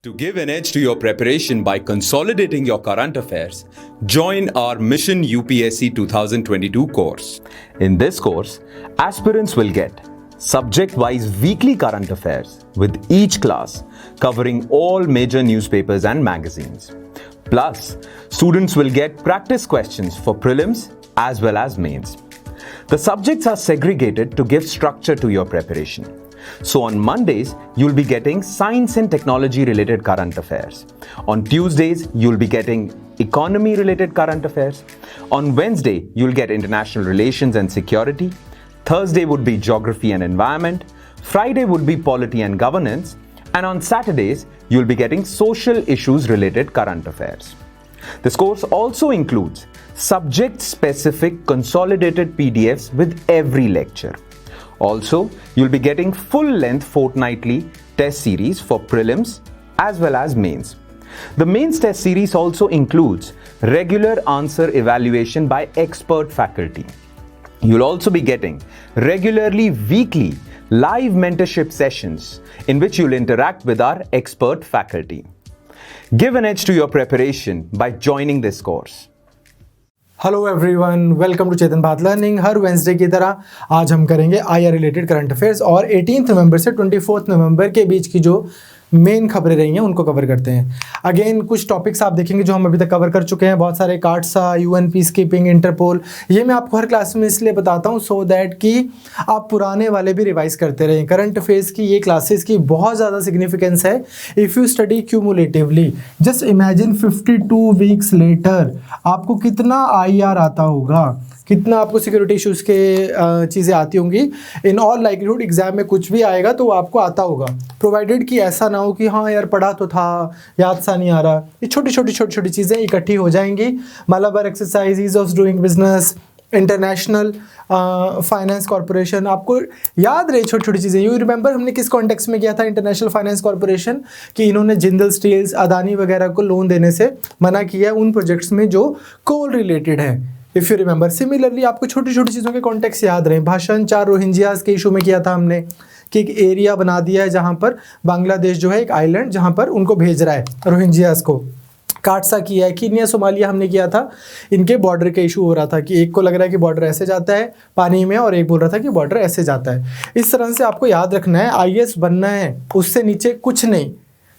To give an edge to your preparation by consolidating your current affairs, join our Mission UPSC 2022 course. In this course, aspirants will get subject-wise weekly current affairs with each class covering all major newspapers and magazines. Plus, students will get practice questions for prelims as well as mains. The subjects are segregated to give structure to your preparation. So on Mondays, you'll be getting science and technology related current affairs. On Tuesdays, you'll be getting economy related current affairs. On Wednesday, you'll get international relations and security. Thursday would be geography and environment. Friday would be polity and governance. And on Saturdays, you'll be getting social issues related current affairs. This course also includes subject-specific consolidated PDFs with every lecture. Also, you'll be getting full-length fortnightly test series for prelims as well as mains. The mains test series also includes regular answer evaluation by expert faculty. You'll also be getting regularly weekly live mentorship sessions in which you'll interact with our expert faculty. Give an edge to your preparation by joining this course. Hello everyone, welcome to Chetan Bhat learning. Her Wednesday की तरह आज हम करेंगे IR related current affairs और 18 नवंबर से 24 नवंबर के बीच की जो मेन खबरें रही हैं उनको कवर करते हैं। अगेन कुछ टॉपिक्स आप देखेंगे जो हम अभी तक कवर कर चुके हैं, बहुत सारे कार्ड्सा, यूएन पीस कीपिंग, इंटरपोल। ये मैं आपको हर क्लास में इसलिए बताता हूँ सो दैट कि आप पुराने वाले भी रिवाइज करते रहें। करंट अफेयर्स की ये क्लासेस की बहुत ज़्यादा सिग्निफिकेंस है if you study cumulatively. Just imagine 52 weeks later आपको कितना आईआर आता होगा, कितना आपको सिक्योरिटी इश्यूज़ के चीज़ें आती होंगी। इन ऑल लाइकलीहुड एग्जाम में कुछ भी आएगा तो वो आपको आता होगा, प्रोवाइडेड कि ऐसा ना हो कि हाँ यार पढ़ा तो था, याद सा नहीं आ रहा। ये छोटी छोटी चीज़ें इकट्ठी हो जाएंगी। Malabar exercise, ease of doing business, international finance corporation, आपको याद रहे छोटी छोटी चीज़ें। यू रिमेंबर हमने किस कॉन्टेक्स्ट में किया था इंटरनेशनल फाइनेंस कॉर्पोरेशन, कि इन्होंने जिंदल स्टील्स, अदानी वगैरह को लोन देने से मना किया है उन प्रोजेक्ट्स में जो कोल रिलेटेड है, इफ़ यू रिमेंबर। सिमिलरली आपको छोटी छोटी चीज़ों के कॉन्टेक्स्ट याद रहे। भाषण 4 रोहिंग्यास के इशू में किया था हमने कि एक एरिया बना दिया है जहाँ पर बांग्लादेश जो है एक आइलैंड जहाँ पर उनको भेज रहा है रोहिंग्यास को। काटसा किया है, कीनिया सोमालिया हमने किया था, इनके बॉर्डर का इशू हो रहा था कि एक को लग रहा है कि बॉर्डर ऐसे जाता है पानी में और एक बोल रहा था कि बॉर्डर ऐसे जाता है। इस तरह से आपको याद रखना है, आईएएस बनना है, उससे नीचे कुछ नहीं,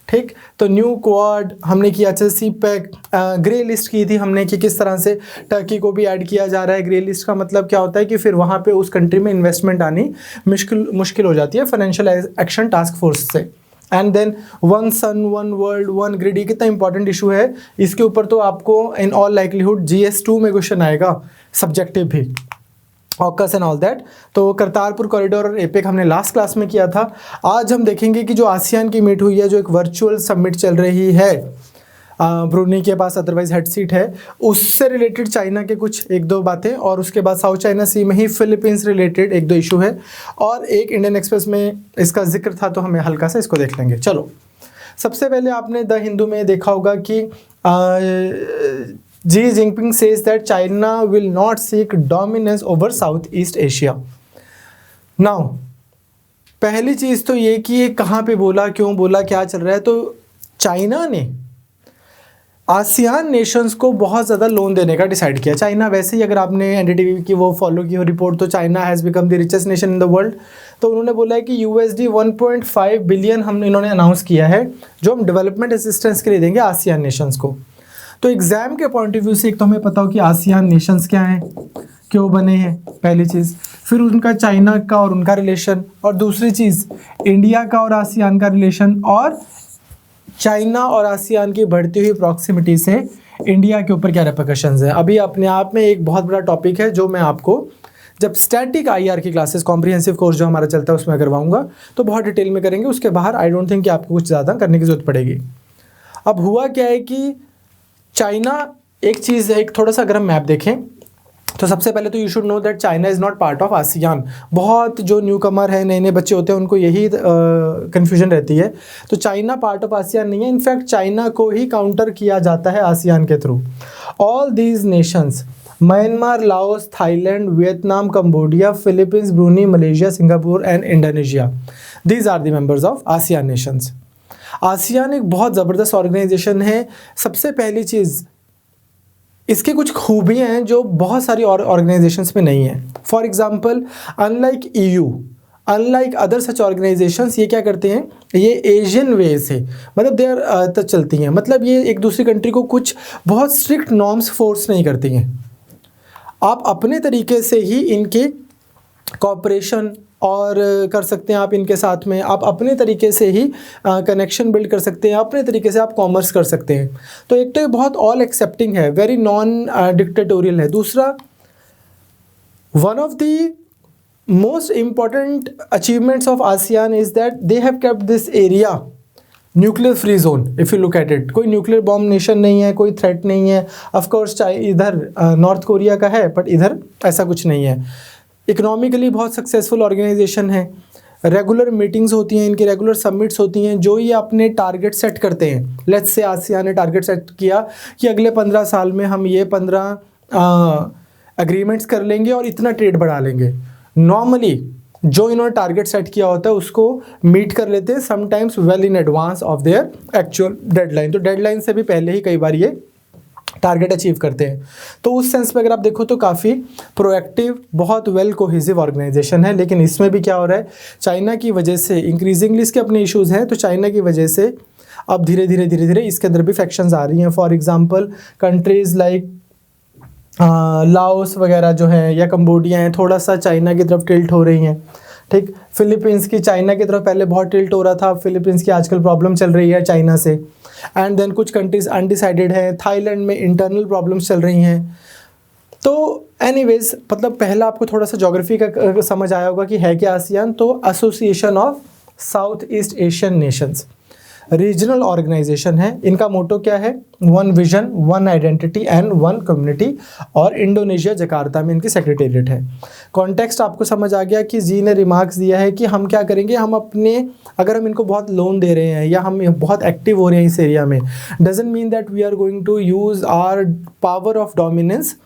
ठीक। तो न्यू क्वाड हमने किया, अच्छा सीपैक, ग्रे लिस्ट की थी हमने कि किस तरह से टर्की को भी ऐड किया जा रहा है। ग्रे लिस्ट का मतलब क्या होता है कि फिर वहाँ पे उस कंट्री में इन्वेस्टमेंट आनी मुश्किल हो जाती है फाइनेंशियल एक्शन टास्क फोर्स से। And then one sun one world one grid, ये कितना इंपॉर्टेंट इशू है, इसके ऊपर तो आपको इन ऑल लाइकलीहुड GS2 में क्वेश्चन आएगा, सब्जेक्टिव भी, ऑकस एंड ऑल दैट। तो करतारपुर कॉरिडोर और एपेक हमने लास्ट क्लास में किया था। आज हम देखेंगे कि जो आसियान की मीट हुई है, जो एक वर्चुअल समिट चल रही है, ब्रूनेई के पास अदरवाइज हेड सीट है, उससे रिलेटेड चाइना के कुछ एक दो बातें, और उसके बाद साउथ चाइना सी में ही फिलीपींस रिलेटेड एक दो इशू है, और एक इंडियन एक्सप्रेस में इसका जिक्र था तो हमें हल्का सा इसको देख लेंगे। चलो, सबसे पहले आपने द हिंदू में देखा होगा कि Xi Jinping says that China will not seek dominance over Southeast Asia. Now, पहली चीज़ तो ये कि ये कहाँ पे बोला, क्यों बोला, क्या चल रहा है। तो चाइना ने आसियान नेशंस को बहुत ज़्यादा लोन देने का डिसाइड किया। चाइना वैसे ही, अगर आपने एनडीटीवी की वो फॉलो की हो रिपोर्ट, तो China has become the richest nation in the world. तो उन्होंने बोला है कि USD 1.5 बिलियन इन्होंने अनाउंस किया है जो हम डेवलपमेंट असिस्टेंस के लिए देंगे आसियान नेशंस को। तो एग्जाम के पॉइंट ऑफ व्यू से एक तो हमें पता हो कि आसियान नेशंस क्या हैं, क्यों बने हैं, पहली चीज़, फिर उनका चाइना का और उनका रिलेशन, और दूसरी चीज़ इंडिया का और आसियान का रिलेशन, और चाइना और आसियान की बढ़ती हुई प्रॉक्सिमिटी से इंडिया के ऊपर क्या रिपरकशंस हैं। अभी अपने आप में एक बहुत बड़ा टॉपिक है जो मैं आपको जब स्टैटिक आईआर की क्लासेस, कॉम्प्रिहेंसिव कोर्स जो हमारा चलता है उसमें करवाऊंगा तो बहुत डिटेल में करेंगे। उसके बाहर आई डोंट थिंक कि आपको कुछ ज़्यादा करने की जरूरत पड़ेगी। अब हुआ क्या है कि चाइना एक चीज़ है, एक थोड़ा सा अगर हम मैप देखें तो सबसे पहले तो you should know that China is not part of ASEAN. बहुत जो न्यू कमर है, नए नए बच्चे होते हैं, उनको यही कन्फ्यूजन रहती है। तो चाइना पार्ट ऑफ आसियान नहीं है, इनफैक्ट चाइना को ही काउंटर किया जाता है आसियान के through. All these nations, Myanmar, Laos, Thailand, Vietnam, Cambodia, Philippines, Brunei, Malaysia, Singapore and Indonesia, these are the members of ASEAN nations. ASEAN एक बहुत ज़बरदस्त ऑर्गेनाइजेशन है। सबसे पहली चीज़, इसके कुछ खूबियाँ हैं जो बहुत सारी और ऑर्गेनाइजेशंस में नहीं है। For example, unlike EU, unlike other such organisations, ये क्या करते हैं, ये एशियन वे से मतलब देर तक चलती हैं। मतलब ये एक दूसरी कंट्री को कुछ बहुत स्ट्रिक्ट नॉर्म्स फोर्स नहीं करती हैं। आप अपने तरीके से ही इनके कॉपरेशन और कर सकते हैं, आप इनके साथ में आप अपने तरीके से ही कनेक्शन बिल्ड कर सकते हैं, अपने तरीके से आप कॉमर्स कर सकते हैं। तो एक तो ये बहुत ऑल एक्सेप्टिंग है, वेरी नॉन डिक्टेटोरियल है। दूसरा, one of the most important achievements of ASEAN is that they have kept this area nuclear free zone. If you look at it, कोई न्यूक्लियर बॉम्ब नेशन नहीं है, कोई threat नहीं है। Of course इधर north Korea का है, but इधर ऐसा कुछ नहीं है। इकोनॉमिकली बहुत सक्सेसफुल ऑर्गेनाइजेशन है। रेगुलर मीटिंग्स होती हैं इनकी, रेगुलर समिट्स होती हैं, जो ये अपने टारगेट सेट करते हैं। लेट्स से आसियान ने टारगेट सेट किया कि अगले 15 साल में हम ये 15 एग्रीमेंट्स कर लेंगे और इतना ट्रेड बढ़ा लेंगे। नॉर्मली जो इन्होंने टारगेट सेट किया होता है उसको मीट कर लेते हैं, sometimes well in advance of their actual deadline. तो डेडलाइन से भी पहले ही कई बार ये टारगेट अचीव करते हैं। तो उस सेंस में अगर आप देखो तो काफ़ी प्रोएक्टिव, बहुत वेल कोहेसिव ऑर्गेनाइजेशन है। लेकिन इसमें भी क्या हो रहा है, चाइना की वजह से इंक्रीजिंगली इसके अपने इश्यूज़ हैं। तो चाइना की वजह से अब धीरे धीरे इसके अंदर भी फैक्शंस आ रही हैं। For example, countries like Laos वगैरह जो है या कंबोडिया हैं, थोड़ा सा चाइना की तरफ टिल्ट हो रही हैं। ठीक, फिलीपींस की चाइना की तरफ पहले बहुत टिल्ट हो रहा था, फिलीपींस की आजकल प्रॉब्लम चल रही है चाइना से। एंड देन कुछ कंट्रीज़ अनडिसाइडेड हैं, थाईलैंड में इंटरनल प्रॉब्लम्स चल रही हैं। तो एनीवेज, मतलब पहला आपको थोड़ा सा ज्योग्राफी का समझ आया होगा कि है क्या आसियान। तो association of south east Asian nations, regional organization है। इनका मोटो क्या है, one vision, one identity and one community. और इंडोनेशिया जकार्ता में इनकी सेक्रेटेरिएट है। कॉन्टेक्स्ट आपको समझ आ गया कि जी ने रिमार्क्स दिया है कि हम क्या करेंगे, हम अपने, अगर हम इनको बहुत लोन दे रहे हैं या हम बहुत एक्टिव हो रहे हैं इस एरिया में, doesn't mean that we are going to use our power of dominance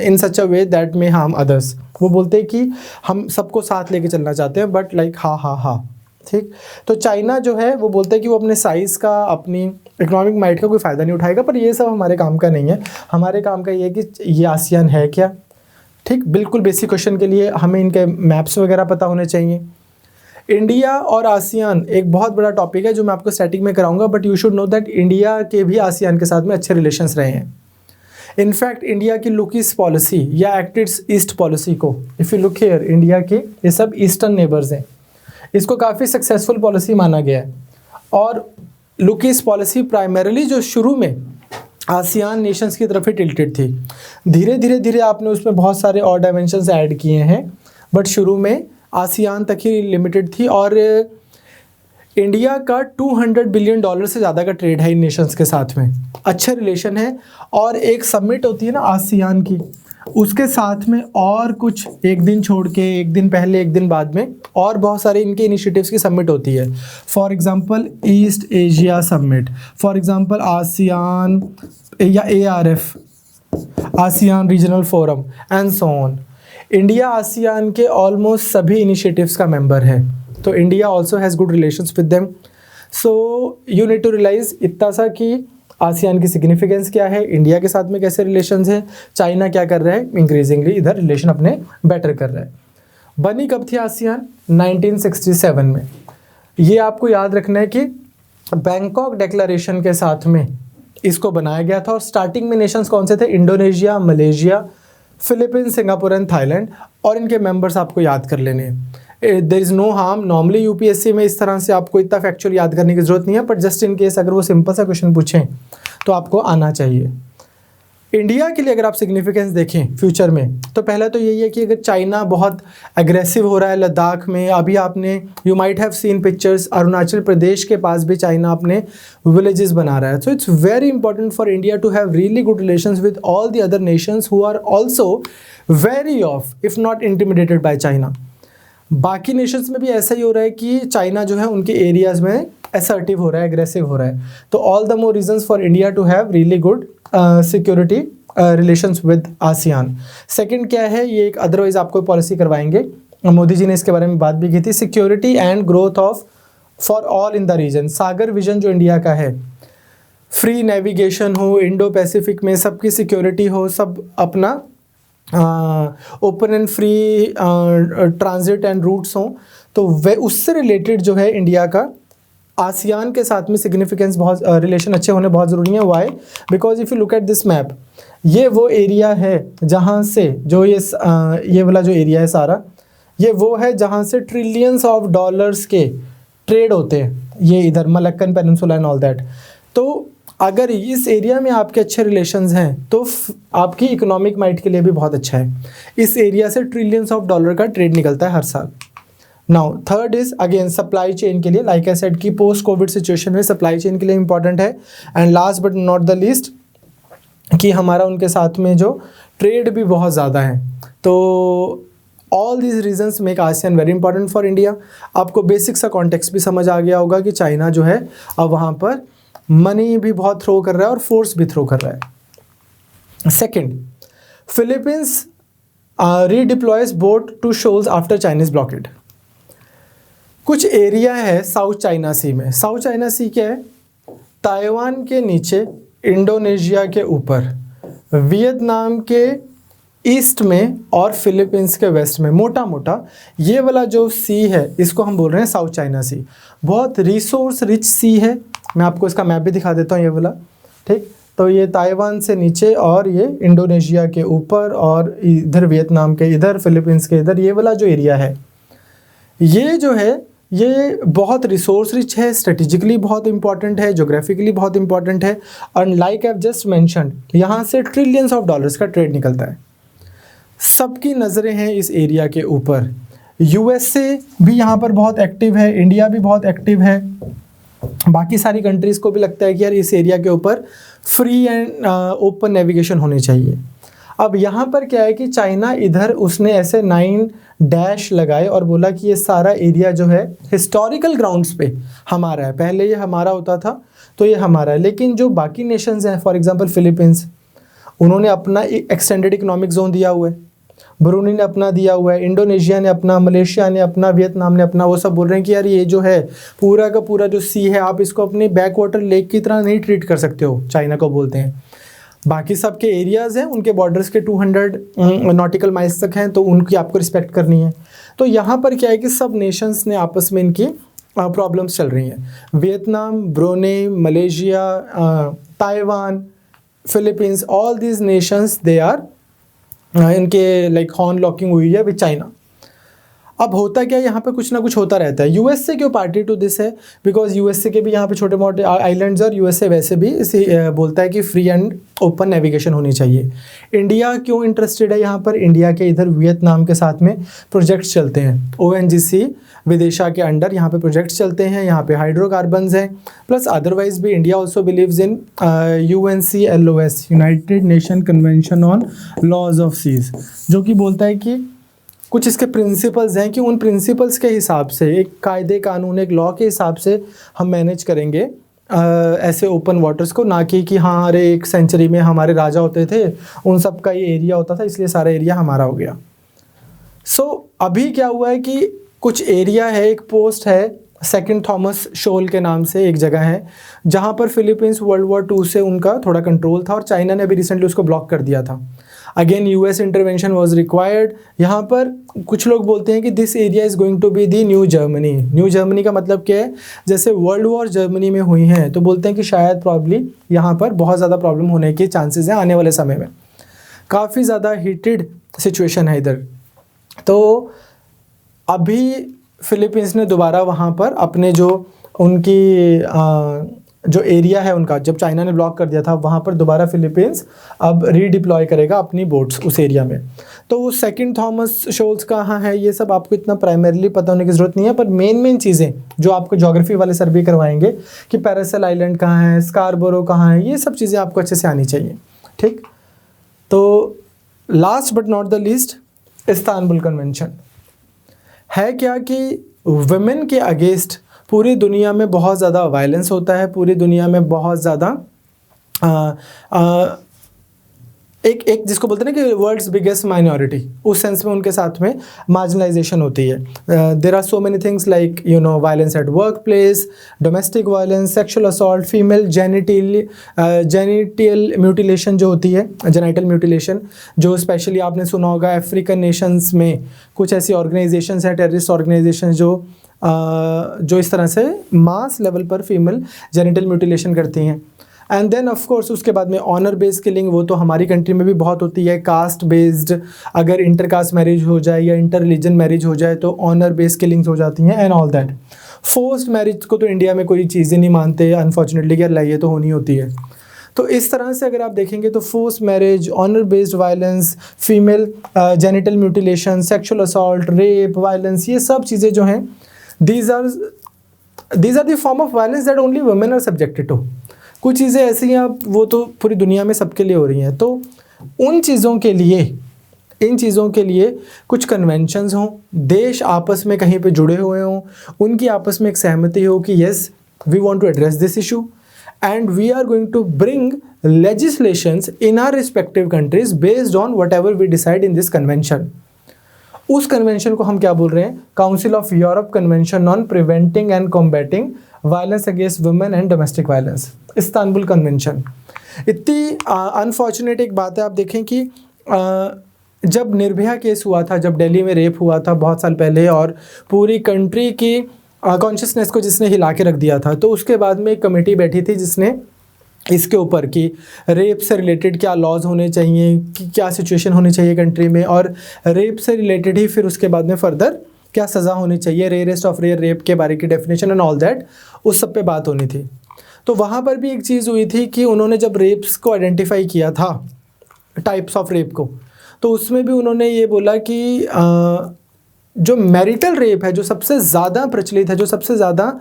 in such a way that may harm others। वो बोलते हैं कि हम सबको साथ लेके चलना चाहते हैं, बट लाइक हा। ठीक, तो चाइना जो है वो बोलते हैं कि वो अपने साइज़ का, अपनी इकोनॉमिक माइट का कोई फ़ायदा नहीं उठाएगा। पर ये सब हमारे काम का नहीं है। हमारे काम का ये है कि ये आसियान है क्या। ठीक, बिल्कुल बेसिक क्वेश्चन के लिए हमें इनके मैप्स वगैरह पता होने चाहिए। इंडिया और आसियान एक बहुत बड़ा टॉपिक है जो मैं आपको स्टैटिक में कराऊंगा, but you should know that India के भी आसियान के साथ में अच्छे रिलेशंस रहे हैं। इनफैक्ट इंडिया की लुक ईस्ट पॉलिसी या एक्ट इट्स ईस्ट पॉलिसी को, if you look here, India के ये सब ईस्टर्न नेबर्स हैं, इसको काफ़ी सक्सेसफुल पॉलिसी माना गया है। और लुक ईस्ट पॉलिसी प्राइमरीली जो शुरू में आसियान नेशंस की तरफ ही टिल्टेड थी, धीरे आपने उसमें बहुत सारे और डायमेंशंस ऐड किए हैं, बट शुरू में आसियान तक ही लिमिटेड थी। और इंडिया का $200 बिलियन से ज़्यादा का ट्रेड है इन नेशंस के साथ में, अच्छे रिलेशन है। और एक समिट होती है ना आसियान की, उसके साथ में और कुछ एक दिन छोड़ के, एक दिन पहले एक दिन बाद में और बहुत सारे इनके इनिशिएटिव्स की समिट होती है। For example east Asia summit, for example ASEAN या ARF, ASEAN regional forum and so on. India ASEAN के ऑलमोस्ट सभी इनिशिएटिव्स का मेंबर है। तो India also has good relations with them. So you need to realise इतना सा कि ASEAN की सिग्निफिकेंस क्या है, इंडिया के साथ में कैसे रिलेशंस हैं, चाइना क्या कर रहा है, इंक्रीजिंगली इधर रिलेशन अपने बेटर कर रहा है। बनी कब थी आसियान, 1967 में। ये आपको याद रखना है कि बैंकॉक डिक्लेरेशन के साथ में इसको बनाया गया था। और स्टार्टिंग में नेशंस कौन से थे, Indonesia, Malaysia, Philippines, Singapore and Thailand. और इनके मेंबर्स आपको याद कर लेने हैं। There is no harm, normally UPSC में इस तरह से आपको इतना फैक्चुअल याद करने की ज़रूरत नहीं है, पर जस्ट इन केस अगर वो सिंपल सा क्वेश्चन पूछें तो आपको आना चाहिए। इंडिया के लिए अगर आप सिग्निफिकेंस देखें फ्यूचर में, तो पहला तो यही है कि अगर चाइना बहुत एग्रेसिव हो रहा है लद्दाख में, अभी आपने you might have seen pictures, Arunachal Pradesh के पास भी चाइना अपने विलेजेस बना रहा है। So it's very important for India to have really good relations with all the other nations who are also very of if not intimidated by China. बाकी nations में भी ऐसा ही हो रहा है कि चाइना जो है उनके एरियाज़ में असर्टिव हो रहा है, एग्रेसिव हो रहा है। तो all the more reasons for India to have really good security relations with ASEAN. Second क्या है, ये एक अदरवाइज आपको पॉलिसी करवाएंगे, मोदी जी ने इसके बारे में बात भी की थी, security and growth of for all in the region. Sagar vision जो इंडिया का है, फ्री नेविगेशन हो, इंडो पैसिफिक में सबकी सिक्योरिटी हो, सब अपना open and free transit and routes हों, तो वे उससे रिलेटेड जो है इंडिया का आसियान के साथ में सिग्निफिकेंस बहुत रिलेशन अच्छे होने बहुत ज़रूरी है। Why? Because if you look at this map, ये वो एरिया है जहाँ से जो ये वाला जो एरिया है सारा, ये वो है जहाँ से ट्रिलियंस ऑफ डॉलर्स के ट्रेड होते हैं, ये इधर मलक्कन पेनिनसुला एंड ऑल दैट। तो अगर इस एरिया में आपके अच्छे रिलेशंस हैं तो आपकी इकोनॉमिक माइट के लिए भी बहुत अच्छा है। इस एरिया से ट्रिलियंस ऑफ डॉलर का ट्रेड निकलता है हर साल। Now third is again supply chain के लिए, लाइक आई सेड कि पोस्ट कोविड सिचुएशन में सप्लाई चेन के लिए इंपॉर्टेंट है। And last but not the least कि हमारा उनके साथ में जो ट्रेड भी बहुत ज़्यादा है। तो all these reasons make ASEAN very important for India. आपको बेसिक सा कॉन्टेक्स्ट भी समझ आ गया होगा कि चाइना जो है अब वहाँ पर मनी भी बहुत थ्रो कर रहा है और फोर्स भी थ्रो कर रहा है। Second, Philippines redeploys boat to shoals after Chinese blockade. कुछ एरिया है साउथ चाइना सी में। साउथ चाइना सी क्या है? ताइवान के नीचे, इंडोनेशिया के ऊपर, वियतनाम के ईस्ट में और फिलीपींस के वेस्ट में, मोटा मोटा ये वाला जो सी है इसको हम बोल रहे हैं साउथ चाइना सी। बहुत रिसोर्स रिच सी है। मैं आपको इसका मैप भी दिखा देता हूँ, ये वाला, ठीक। तो ये ताइवान से नीचे और ये इंडोनेशिया के ऊपर और इधर वियतनाम के इधर, फिलीपींस के इधर, ये वाला जो एरिया है ये जो है ये बहुत रिसोर्स रिच है, स्ट्रेटेजिकली बहुत इंपॉर्टेंट है, जोग्राफिकली बहुत इंपॉर्टेंट है। और like I have just mentioned, यहाँ से ट्रिलियंस ऑफ डॉलर्स का ट्रेड निकलता है। सबकी नज़रें हैं इस एरिया के ऊपर। यूएसए भी यहाँ पर बहुत एक्टिव है, इंडिया भी बहुत एक्टिव है, बाकी सारी कंट्रीज़ को भी लगता है कि यार इस एरिया के ऊपर फ्री एंड ओपन नेविगेशन होनी चाहिए। अब यहाँ पर क्या है कि चाइना इधर उसने ऐसे 9 डैश लगाए और बोला कि ये सारा एरिया जो है हिस्टोरिकल ग्राउंड्स पे हमारा है, पहले ये हमारा होता था तो ये हमारा है। लेकिन जो बाकी नेशंस हैं, फॉर एग्जांपल फिलीपींस, उन्होंने अपना एक्सटेंडेड इकोनॉमिक जोन दिया हुआ है, ब्रूनी ने अपना दिया हुआ है, इंडोनेशिया ने अपना, मलेशिया ने अपना, वियतनाम ने अपना। वो सब बोल रहे हैं कि यार ये जो है पूरा का पूरा जो सी है आप इसको अपने बैक वाटर लेक की तरह नहीं ट्रीट कर सकते हो, चाइना को बोलते हैं। बाकी सब के एरियाज़ हैं, उनके बॉर्डर्स के 200 नॉटिकल माइल्स तक हैं, तो उनकी आपको रिस्पेक्ट करनी है। तो यहाँ पर क्या है कि सब नेशंस ने आपस में इनकी प्रॉब्लम्स चल रही हैं। Vietnam, Brunei, Malaysia, Taiwan, Philippines, all these nations they are इनके लाइक हॉर्न लॉकिंग हुई है विद चाइना। अब होता क्या है, यहाँ पे कुछ ना कुछ होता रहता है। यूएसए क्यों पार्टी टू दिस है? बिकॉज यूएसए के भी यहाँ पे छोटे मोटे आइलैंड्स, और यूएसए वैसे भी इसे बोलता है कि फ्री एंड ओपन नेविगेशन होनी चाहिए। इंडिया क्यों इंटरेस्टेड है यहाँ पर? इंडिया के इधर वियतनाम के साथ में प्रोजेक्ट्स चलते हैं, ONGC विदिशा के अंडर यहाँ पे प्रोजेक्ट्स चलते हैं, यहाँ पे हाइड्रोकार्बन्स हैं, प्लस अदरवाइज भी India also believes in UNCLOS, United Nation Convention on laws of seas, जो कि बोलता है कि कुछ इसके प्रिंसिपल्स हैं कि उन प्रिंसिपल्स के हिसाब से, एक कायदे कानून, एक लॉ के हिसाब से हम मैनेज करेंगे ऐसे ओपन वाटर्स को, ना कि हाँ अरे एक सेंचुरी में हमारे राजा होते थे, उन सब का ये एरिया होता था इसलिए सारा एरिया हमारा हो गया। अभी क्या हुआ है कि कुछ एरिया है, एक पोस्ट है सेकंड थॉमस शोल के नाम से एक जगह है, जहाँ पर फिलीपींस World War II से उनका थोड़ा कंट्रोल था और चाइना ने अभी रिसेंटली उसको ब्लॉक कर दिया था। Again US intervention was required. यहाँ पर कुछ लोग बोलते हैं कि this area is going to be the new Germany. New Germany का मतलब क्या है? जैसे वर्ल्ड वॉर जर्मनी में हुई हैं, तो बोलते हैं कि शायद प्रॉब्ली यहाँ पर बहुत ज़्यादा प्रॉब्लम होने के चांसेस हैं आने वाले समय में। काफ़ी ज़्यादा हीटेड सिचुएशन है इधर। तो अभी फिलीपींस ने दोबारा वहाँ पर अपने जो उनकी जो एरिया है उनका, जब चाइना ने ब्लॉक कर दिया था, वहाँ पर दोबारा फिलीपींस अब रीडिप्लॉय करेगा अपनी बोट्स उस एरिया में। तो सेकंड थॉमस शोल्स कहाँ है ये सब आपको इतना प्राइमरीली पता होने की ज़रूरत नहीं है, पर मेन चीज़ें जो आपको ज्योग्राफी वाले सर्वे करवाएंगे कि पैरासेल आइलैंड कहाँ है, स्कारबोरो कहाँ है, ये सब चीज़ें आपको अच्छे से आनी चाहिए, ठीक। तो last but not the least, Istanbul convention है क्या कि वुमेन के अगेंस्ट पूरी दुनिया में बहुत ज़्यादा वायलेंस होता है, पूरी दुनिया में बहुत ज़्यादा एक जिसको बोलते हैं ना कि वर्ल्ड्स बिगेस्ट माइनॉरिटी, उस सेंस में उनके साथ में मार्जिनलाइजेशन होती है. There are so many things like violence at work place, domestic violence, sexual assault, female genital mutilation जो होती है, जेनिटल म्यूटिलेशन, जो स्पेशली आपने सुना होगा अफ्रीकन नेशंस में कुछ ऐसी ऑर्गेनाइजेशंस हैं, टेररिस्ट ऑर्गेनाइजेशंस जो इस तरह से मास लेवल पर फीमेल जेनिटल म्यूटिलेशन करती हैं. एंड देन ऑफ कोर्स उसके बाद में ऑनर बेस्ड किलिंग, वो तो हमारी कंट्री में भी बहुत होती है. कास्ट बेस्ड, अगर इंटर कास्ट मैरिज हो जाए या इंटर रिलीजन मैरिज हो जाए तो ऑनर बेस्ड किलिंग्स हो जाती हैं and all that. Forced marriage को तो इंडिया में कोई चीज़ ही नहीं मानते अनफॉर्चुनेटली, कि अल्लाह ये तो होनी होती है. तो इस तरह से अगर आप देखेंगे तो force marriage, honour based violence, female genital mutilation, sexual assault, rape, violence, ये सब चीज़ें जो हैं these are the form of violence that only women are subjected to. कुछ चीज़ें ऐसी हैं, अब वो तो पूरी दुनिया में सबके लिए हो रही हैं. तो इन चीज़ों के लिए कुछ कन्वेंशंस हों, देश आपस में कहीं पे जुड़े हुए हों, उनकी आपस में एक सहमति हो कि yes we want to address this issue and we are going to bring legislations in our respective countries based on whatever we decide in this convention. उस कन्वेंशन को हम क्या बोल रहे हैं? Council of Europe convention on preventing and combating violence against women and domestic violence, Istanbul convention. इतनी unfortunate एक बात है, आप देखें कि जब निर्भया केस हुआ था, जब दिल्ली में रेप हुआ था बहुत साल पहले, और पूरी कंट्री की कॉन्शियसनेस को जिसने हिला के रख दिया था, तो उसके बाद में एक कमेटी बैठी थी जिसने इसके ऊपर कि रेप से रिलेटेड क्या लॉज होने चाहिए, कि क्या सिचुएशन होनी चाहिए कंट्री में, और रेप से रिलेटेड ही फिर उसके बाद में फर्दर क्या सज़ा होनी चाहिए, रेयरेस्ट ऑफ रेयर रेप के बारे की डेफिनेशन एंड ऑल दैट, उस सब पे बात होनी थी. तो वहाँ पर भी एक चीज़ हुई थी कि उन्होंने जब रेप्स को आइडेंटिफाई किया था, टाइप्स ऑफ रेप को, तो उसमें भी उन्होंने ये बोला कि जो मैरिटल रेप है, जो सबसे ज़्यादा प्रचलित है, जो सबसे ज़्यादा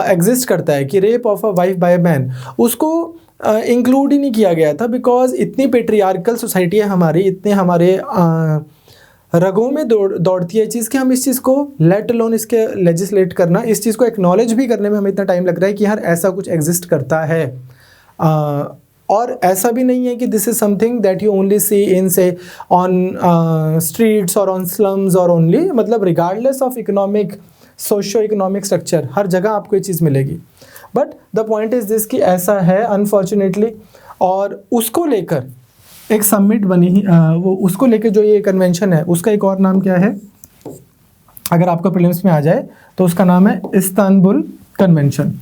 एग्जिस्ट करता है, कि rape of a wife by a man, उसको इंक्लूड ही नहीं किया गया था. बिकॉज इतनी पेट्रियार्कल सोसाइटी है हमारी, इतने हमारे रगों में दौड़ती है चीज़ कि हम इस चीज़ को लेट अलोन इसके लेजिस्लेट करना, इस चीज़ को एक्नॉलेज भी करने में हमें इतना टाइम लग रहा है कि यार ऐसा कुछ एग्जिस्ट करता है. और ऐसा भी नहीं है कि this is something that you only see in से ऑन स्ट्रीट्स और ऑन स्लम्स और ओनली, मतलब regardless of economic, socio economic structure, हर जगह आपको ये चीज़ मिलेगी. But the point is this कि ऐसा है अनफॉर्चुनेटली. और उसको लेकर एक समिट बनी ही, वो उसको लेकर जो ये कन्वेंशन है, उसका एक और नाम क्या है, अगर आपको प्रीलिम्स में आ जाए तो उसका नाम है इस्तांबुल कन्वेंशन.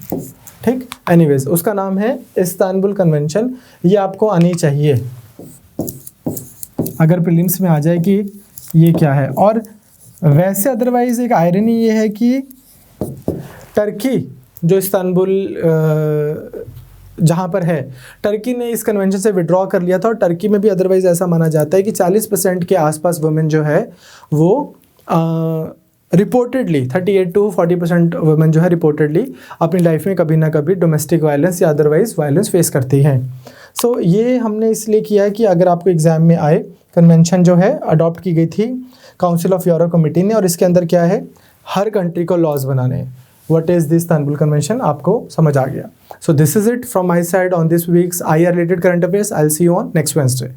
ठीक, एनीवेज उसका नाम है इस्तांबुल कन्वेंशन. ये आपको आनी चाहिए अगर प्रीलिम्स में आ जाए कि ये क्या है. और वैसे अदरवाइज एक आयरनी ये है कि टर्की जो इस्तांबुल जहाँ पर है, टर्की ने इस कन्वेंशन से विड्रॉ कर लिया था. और टर्की में भी अदरवाइज ऐसा माना जाता है कि 40% के आसपास वुमेन जो है वो रिपोर्टेडली 38 to 40% वुमेन जो है रिपोर्टेडली अपनी लाइफ में कभी ना कभी डोमेस्टिक वायलेंस या अदरवाइज वायलेंस फेस करती हैं. सो ये हमने इसलिए किया है कि अगर आपको एग्जाम में आए, कन्वेंशन जो है अडॉप्ट की गई थी काउंसिल ऑफ यूरोप कमेटी ने, और इसके अंदर क्या है, हर कंट्री को लॉज बनाने हैं. What is this Istanbul convention, आपको समझ आ गया. So this is it from my side on this weeks IR related current affairs. I'll see you on next Wednesday.